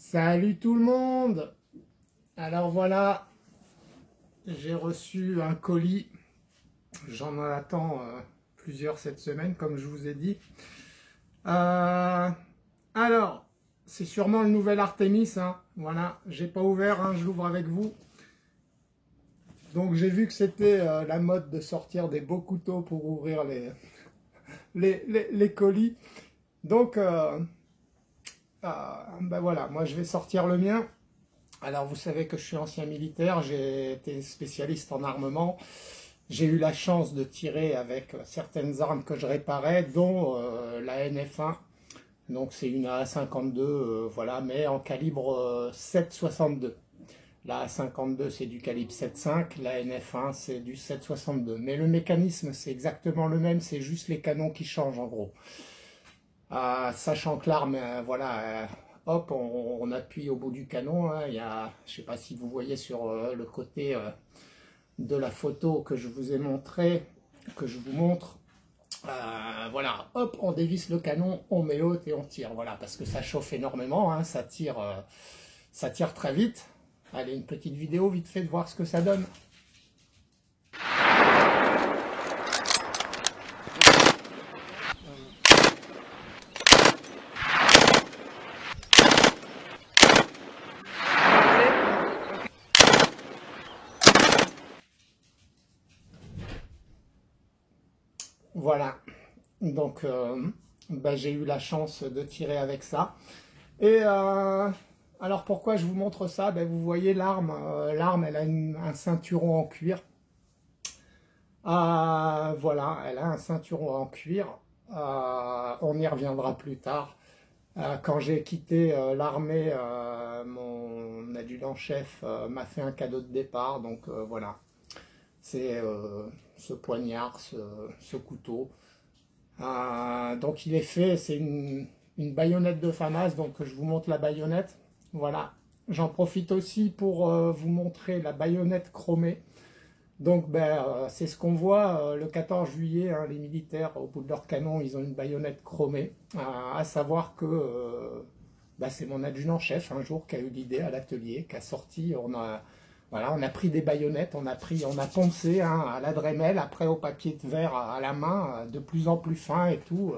Salut tout le monde! Alors voilà, j'ai reçu un colis. J'en attends plusieurs cette semaine, comme je vous ai dit. Alors, c'est sûrement le nouvel Artemis. Hein. Voilà, j'ai pas ouvert, hein, je l'ouvre avec vous. Donc j'ai vu que c'était la mode de sortir des beaux couteaux pour ouvrir les colis. Donc, ben voilà, moi je vais sortir le mien. Alors vous savez que je suis ancien militaire, j'ai été spécialiste en armement. J'ai eu la chance de tirer avec certaines armes que je réparais, dont la NF1. Donc c'est une A52, voilà, mais en calibre 7,62. La A52 c'est du calibre 7,5, la NF1 c'est du 7,62. Mais le mécanisme c'est exactement le même, c'est juste les canons qui changent en gros. Sachant que l'arme, voilà, hop, on appuie au bout du canon. Hein, il y a, je ne sais pas si vous voyez sur le côté de la photo que je vous ai montré, que je vous montre. Voilà, hop, on dévisse le canon, on met haute et on tire. Voilà, parce que ça chauffe énormément, hein, ça tire très vite. Allez, une petite vidéo vite fait de voir ce que ça donne. Voilà, donc ben, j'ai eu la chance de tirer avec ça. Et alors pourquoi je vous montre ça? Ben, vous voyez l'arme, elle a un ceinturon en cuir. Voilà, elle a un ceinturon en cuir. On y reviendra plus tard. Quand j'ai quitté l'armée, mon adjudant-chef m'a fait un cadeau de départ. Donc voilà, c'est ce poignard, ce couteau. Donc il est fait, c'est une baïonnette de FAMAS, donc je vous montre la baïonnette. Voilà, j'en profite aussi pour vous montrer la baïonnette chromée. Donc ben, c'est ce qu'on voit le 14 juillet, hein, les militaires au bout de leur canon, ils ont une baïonnette chromée. À savoir que ben, c'est mon adjudant-chef un jour qui a eu l'idée à l'atelier, qui a sorti, voilà, on a pris des baïonnettes, on a poncé hein, à la Dremel, après au papier de verre à la main, de plus en plus fin et tout,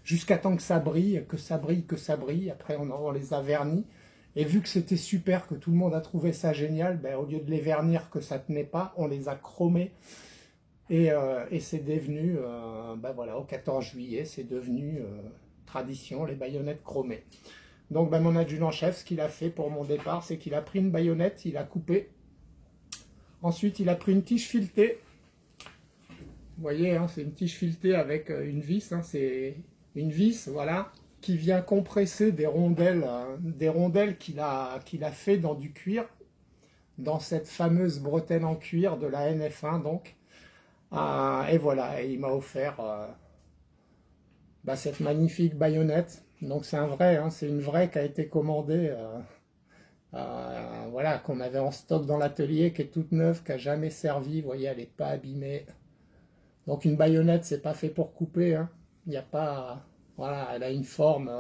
jusqu'à temps que ça brille, que ça brille, que ça brille. Après on les a vernis. Et vu que c'était super, que tout le monde a trouvé ça génial, ben, au lieu de les vernir, que ça tenait pas, on les a chromés. Et c'est devenu, ben voilà, au 14 juillet, c'est devenu tradition, les baïonnettes chromées. Donc ben, mon adjudant-chef, ce qu'il a fait pour mon départ, c'est qu'il a pris une baïonnette, il a coupé. Ensuite, il a pris une tige filetée. Vous voyez, hein, c'est une tige filetée avec une vis. Hein, c'est une vis, voilà, qui vient compresser des rondelles qu'il a fait dans du cuir, dans cette fameuse bretelle en cuir de la NF1, donc. Et voilà, et il m'a offert bah, cette magnifique baïonnette. Donc c'est un vrai, hein, c'est une vraie qui a été commandée. Voilà, qu'on avait en stock dans l'atelier, qui est toute neuve, qui n'a jamais servi, vous voyez, elle n'est pas abîmée. Donc une baïonnette, c'est pas fait pour couper, hein. Il n'y a pas, voilà, elle a une forme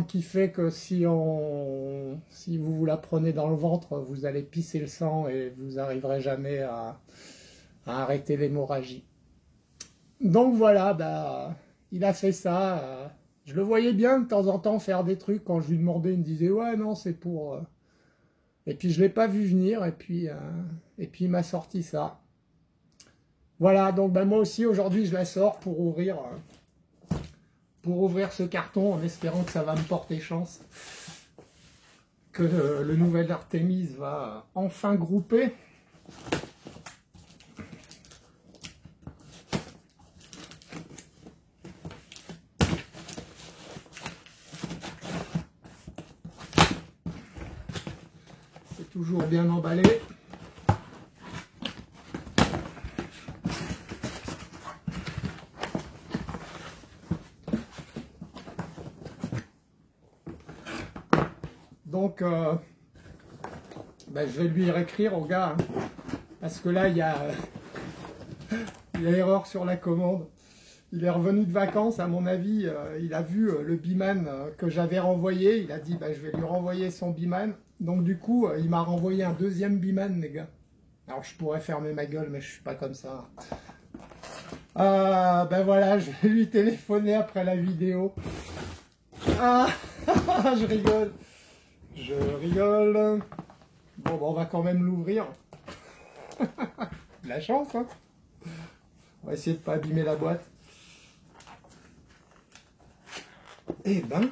qui fait que si vous la prenez dans le ventre, vous allez pisser le sang et vous n'arriverez jamais à arrêter l'hémorragie. Donc voilà, bah, il a fait ça. Je le voyais bien de temps en temps faire des trucs. Quand je lui demandais, il me disait ouais non c'est pour. Et puis je l'ai pas vu venir et puis il m'a sorti ça. Voilà, donc ben, moi aussi aujourd'hui je la sors pour ouvrir ce carton en espérant que ça va me porter chance, que le nouvel Artemis va enfin grouper. C'est toujours bien emballé. Donc, ben, je vais lui réécrire au gars, hein, parce que là, il y a erreur sur la commande. Il est revenu de vacances, à mon avis, il a vu le Biman que j'avais renvoyé. Il a dit, bah, je vais lui renvoyer son Biman. Donc du coup, il m'a renvoyé un deuxième Biman, les gars. Alors je pourrais fermer ma gueule, mais je suis pas comme ça. Ben voilà, je vais lui téléphoner après la vidéo. Ah, je rigole. Je rigole. Bon, ben, on va quand même l'ouvrir. De la chance, hein. On va essayer de pas abîmer la boîte. Eh ben...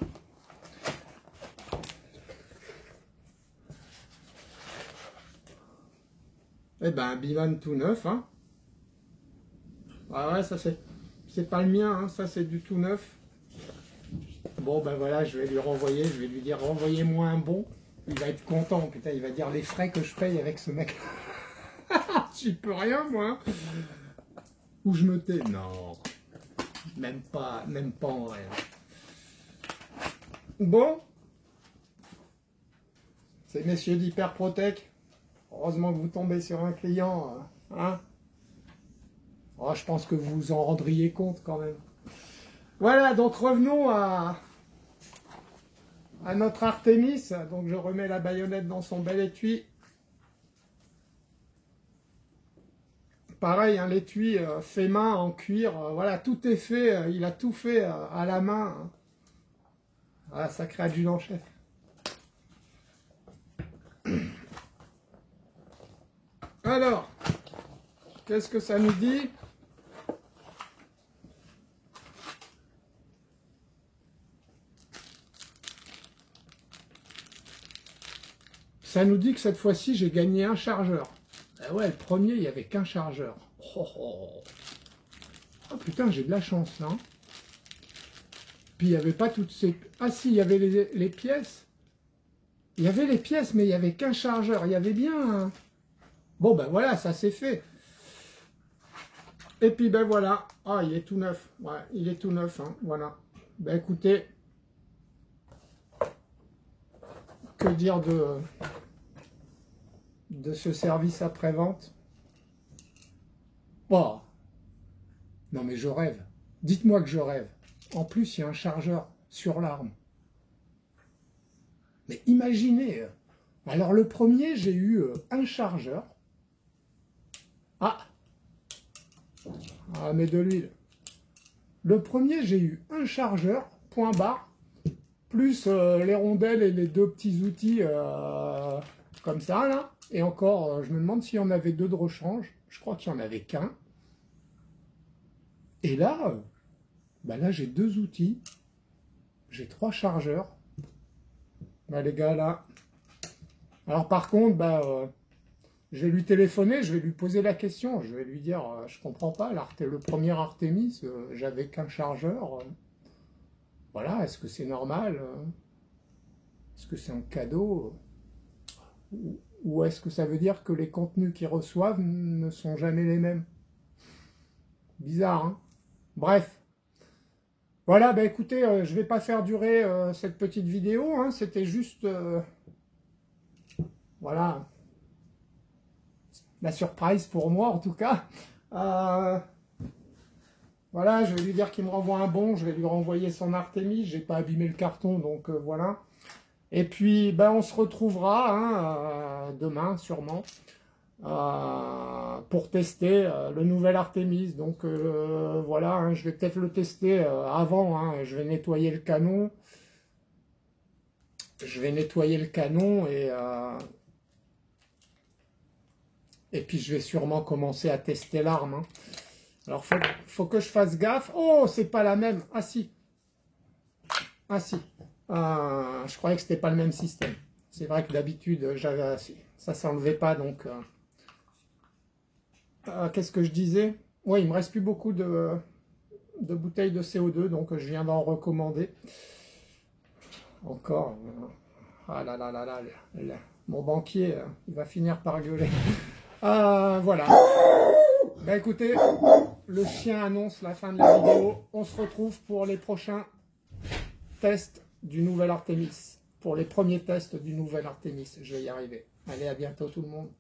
Eh ben, un Biman tout neuf, hein. Ah ouais, ça c'est pas le mien, hein. Ça c'est du tout neuf. Bon, ben voilà, je vais lui renvoyer, je vais lui dire renvoyez-moi un bon. Il va être content, putain, il va dire les frais que je paye avec ce mec. J'y peux rien, moi. Ou je me tais. Non, même pas en vrai. Bon, c'est messieurs d'Hyperprotec. Heureusement que vous tombez sur un client, hein. Oh, je pense que vous vous en rendriez compte quand même. Voilà, donc revenons à notre Artemis. Donc je remets la baïonnette dans son bel étui. Pareil, hein, l'étui fait main en cuir. Voilà, tout est fait. Il a tout fait à la main. Hein. Voilà, sacré adjudant-chef. Alors, qu'est-ce que ça nous dit ? Ça nous dit que cette fois-ci, j'ai gagné un chargeur. Ah ouais, le premier, il n'y avait qu'un chargeur. Oh, oh. Oh putain, j'ai de la chance, là. Hein. Puis il n'y avait pas toutes ces... Ah si, il y avait les pièces. Il y avait les pièces, mais il n'y avait qu'un chargeur. Il y avait bien... Bon, ben voilà, ça c'est fait. Et puis, ben voilà. Ah, il est tout neuf. Ouais, il est tout neuf, hein. Voilà. Ben écoutez... Que dire de ce service après-vente? Oh, non mais je rêve. Dites-moi que je rêve. En plus, il y a un chargeur sur l'arme. Mais imaginez. Alors le premier, j'ai eu un chargeur. Ah, mais de l'huile. Le premier, j'ai eu un chargeur, point barre, plus les rondelles et les deux petits outils comme ça, là. Et encore, je me demande s'il y en avait deux de rechange. Je crois qu'il n'y en avait qu'un. Et là, bah là j'ai deux outils. J'ai trois chargeurs. Bah les gars, là. Alors par contre, bah, je vais lui téléphoner, je vais lui poser la question. Je vais lui dire, je comprends pas, le premier Artemis, j'avais qu'un chargeur. Voilà, est-ce que c'est normal? Est-ce que c'est un cadeau? Ou est-ce que ça veut dire que les contenus qu'ils reçoivent ne sont jamais les mêmes? Bizarre, hein? Bref. Voilà, bah écoutez, je ne vais pas faire durer cette petite vidéo, hein, c'était juste, voilà, la surprise pour moi en tout cas. Voilà, je vais lui dire qu'il me renvoie un bon, je vais lui renvoyer son Artemis, j'ai pas abîmé le carton, donc voilà. Et puis, ben, on se retrouvera hein, demain, sûrement, pour tester le nouvel Artemis. Donc, voilà, hein, je vais peut-être le tester avant. Hein, je vais nettoyer le canon. Je vais nettoyer le canon et puis je vais sûrement commencer à tester l'arme. Hein. Alors, faut que je fasse gaffe. Oh, c'est pas la même. Ah si. Ah si. Je croyais que c'était pas le même système. C'est vrai que d'habitude, ça s'enlevait pas, donc... qu'est-ce que je disais? Oui, il me reste plus beaucoup de bouteilles de CO2, donc je viens d'en recommander. Encore. Ah là là là là, mon banquier, il va finir par gueuler. Voilà. Ben écoutez, le chien annonce la fin de la vidéo. On se retrouve pour les prochains tests du nouvel Artemis. Pour les premiers tests du nouvel Artemis. Je vais y arriver. Allez, à bientôt tout le monde.